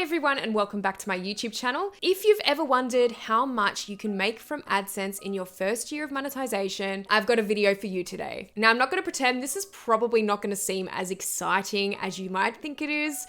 everyone, and welcome back to my YouTube channel. If you've ever wondered how much you can make from AdSense in your first year of monetization, I've got a video for you today. Now, I'm not going to pretend this is probably not going to seem as exciting as you might think it is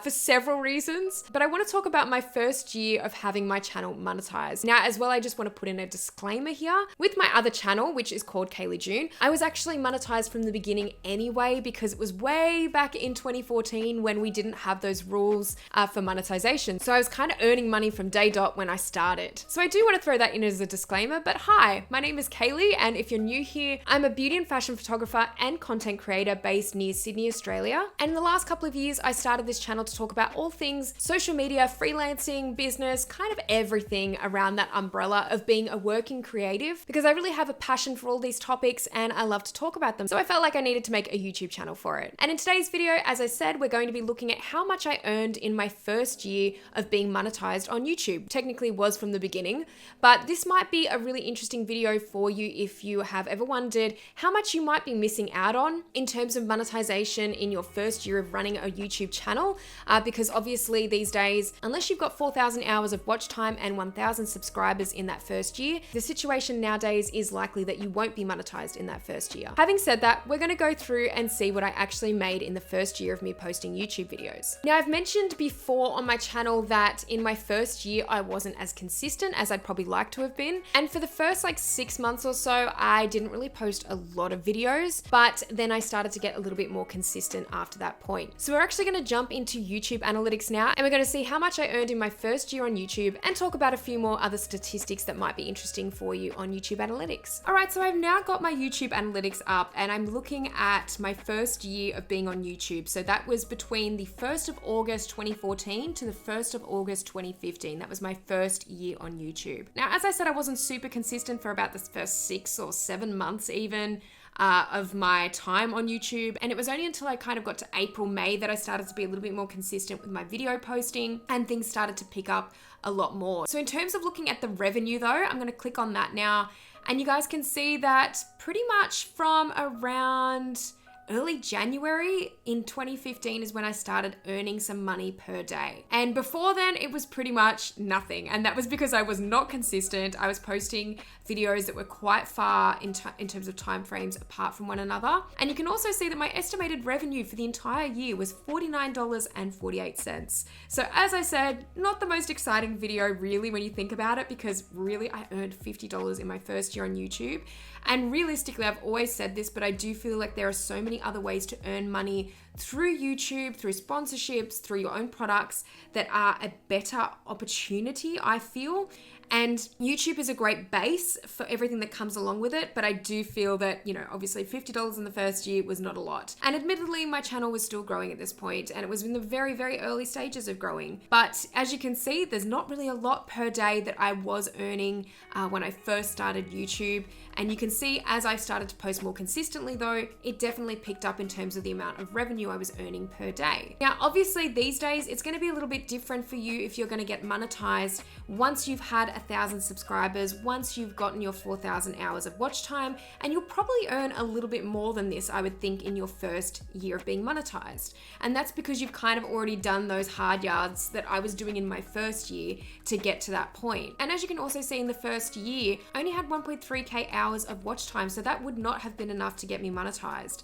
for several reasons, but I want to talk about my first year of having my channel monetized. Now, as well, I just want to put in a disclaimer here. With my other channel, which is called Kaylee June, I was actually monetized from the beginning anyway because it was way back in 2014 when we didn't have those rules for monetization. So I was kind of earning money from day dot when I started. So I do want to throw that in as a disclaimer, but hi, my name is Kaylee, and if you're new here, I'm a beauty and fashion photographer and content creator based near Sydney, Australia. And in the last couple of years, I started this channel to talk about all things social media, freelancing, business, kind of everything around that umbrella of being a working creative, because I really have a passion for all these topics and I love to talk about them. So I felt like I needed to make a YouTube channel for it. And in today's video, as I said, we're going to be looking at how much I earned in my first year of being monetized on YouTube. Technically was from the beginning, but this might be a really interesting video for you if you have ever wondered how much you might be missing out on in terms of monetization in your first year of running a YouTube channel, because obviously these days, unless you've got 4,000 hours of watch time and 1,000 subscribers in that first year, the situation nowadays is likely that you won't be monetized in that first year. Having said that, we're going to go through and see what I actually made in the first year of me posting YouTube videos. Now, I've mentioned before on my channel that in my first year, I wasn't as consistent as I'd probably like to have been. And for the first 6 months or so, I didn't really post a lot of videos, but then I started to get a little bit more consistent after that point. So we're actually going to jump into YouTube analytics now, and we're going to see how much I earned in my first year on YouTube and talk about a few more other statistics that might be interesting for you on YouTube analytics. All right, so I've now got my YouTube analytics up and I'm looking at my first year of being on YouTube. So that was between the 1st of August 2014 to the 1st of August 2015. That was my first year on YouTube. Now, as I said, I wasn't super consistent for about the first 6 or 7 months even of my time on YouTube. And it was only until I kind of got to April, May that I started to be a little bit more consistent with my video posting and things started to pick up a lot more. So in terms of looking at the revenue though, I'm going to click on that now, and you guys can see that pretty much from around early January in 2015 is when I started earning some money per day. And before then, it was pretty much nothing. And that was because I was not consistent. I was posting videos that were quite far in terms of time frames apart from one another. And you can also see that my estimated revenue for the entire year was $49.48. So as I said, not the most exciting video really when you think about it, because really I earned $50 in my first year on YouTube. And realistically, I've always said this, but I do feel like there are so many other ways to earn money through YouTube, through sponsorships, through your own products that are a better opportunity, I feel. And YouTube is a great base for everything that comes along with it. But I do feel that, obviously $50 in the first year was not a lot. And admittedly, my channel was still growing at this point, and it was in the very, very early stages of growing. But as you can see, there's not really a lot per day that I was earning when I first started YouTube. And you can see as I started to post more consistently though, it definitely picked up in terms of the amount of revenue I was earning per day. Now, obviously these days, it's going to be a little bit different for you if you're going to get monetized once you've had 1,000 subscribers, once you've gotten your 4,000 hours of watch time, and you'll probably earn a little bit more than this, I would think, in your first year of being monetized. And that's because you've kind of already done those hard yards that I was doing in my first year to get to that point. And as you can also see in the first year, I only had 1.3K hours of watch time. So that would not have been enough to get me monetized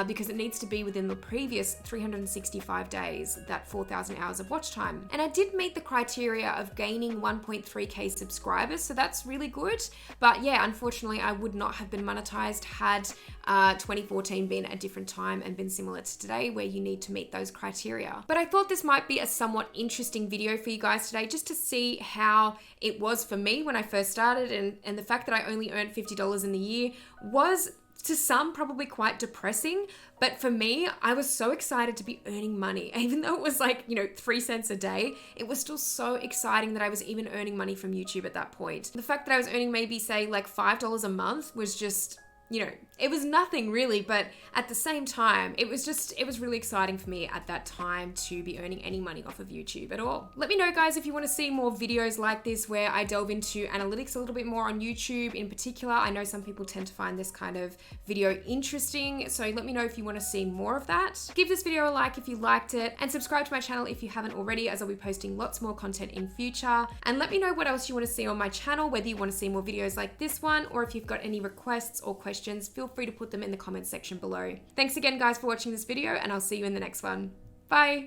because it needs to be within the previous 365 days, that 4,000 hours of watch time. And I did meet the criteria of gaining 1.3K subscribers. So that's really good. But yeah, unfortunately, I would not have been monetized had 2014 been a different time and been similar to today where you need to meet those criteria. But I thought this might be a somewhat interesting video for you guys today, just to see how it was for me when I first started, and the fact that I only earned $50 in the year was to some probably quite depressing, but for me, I was so excited to be earning money. Even though it was 3 cents a day, it was still so exciting that I was even earning money from YouTube at that point. The fact that I was earning maybe say $5 a month was just you know, it was nothing really, but at the same time, it was really exciting for me at that time to be earning any money off of YouTube at all. Let me know, guys, if you want to see more videos like this where I delve into analytics a little bit more on YouTube in particular. I know some people tend to find this kind of video interesting, so let me know if you want to see more of that. Give this video a like if you liked it, and subscribe to my channel if you haven't already, as I'll be posting lots more content in future. And let me know what else you want to see on my channel, whether you want to see more videos like this one, or if you've got any requests or questions, feel free to put them in the comments section below. Thanks again, guys, for watching this video, and I'll see you in the next one. Bye.